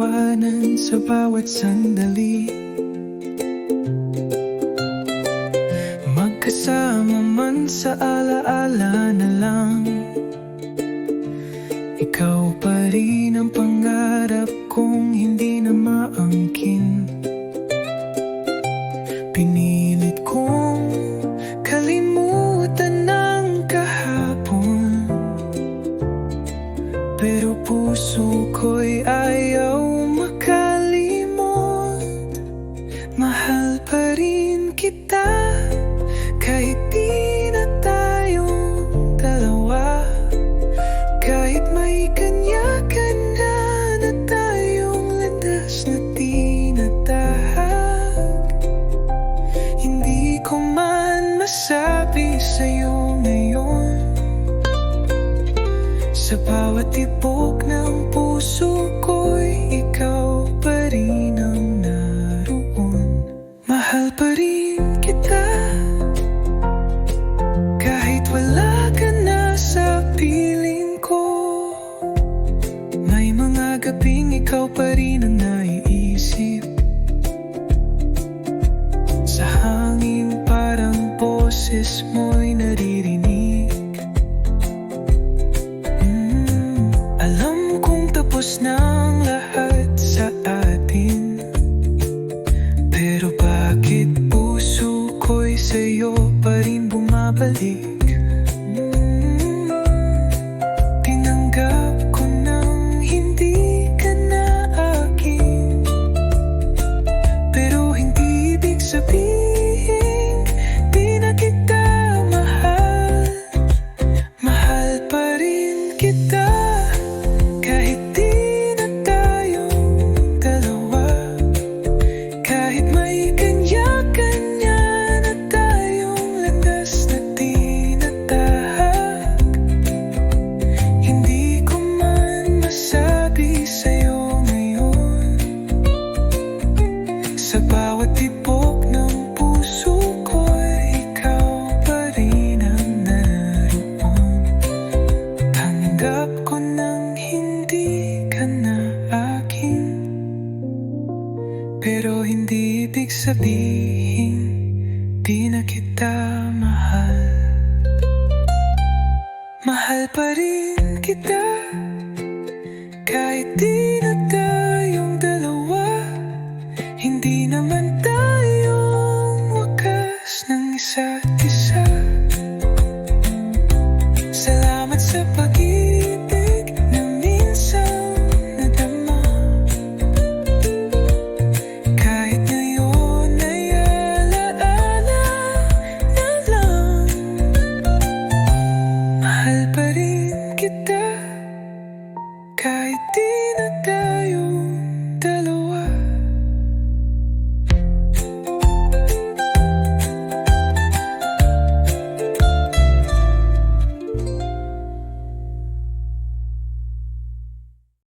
iwanan sa bawat sandali. Magkasama man sa alaala na lang, ikaw pa rin ang pangarap kong hindi na maangkin. Pinilit kong kalimutan ng kahapon, pero puso ko'y ayaw makalimot. Mahal pa rin kita kahit di na tayong dalawa, kahit may kanya-kanya na tayong landas na tinatahak. Hindi ko man masabi sa'yo ngayon, sa bawat tibok ng puso ko'y ikaw pa rin ang naroon. Mahal pa rin kita kahit wala ka na sa piling ko. May mga gabing ikaw pa rin ang naiisip, sa hangin parang boses mo'y naririnig. Alam kong tapos na ang lahat sa atin, pero bakit puso ko'y sa'yo pa rin bumabalik? Tinanggap ko nang hindi ka na akin, pero hindi ibig sabihin di na kita mahal. Mahal pa rin kita kahit di na tayong dalawa, kahit may kanya-kanya na tayong landas na tinatahak. Hindi ko man masabi sa'yo ngayon, sa bawat tibok ng puso ko'y ikaw pa rin ang naroon. Tanggap ko nang hindi ka na akin, pero hindi ibig sabihin di na kita mahal. Mahal pa rin kita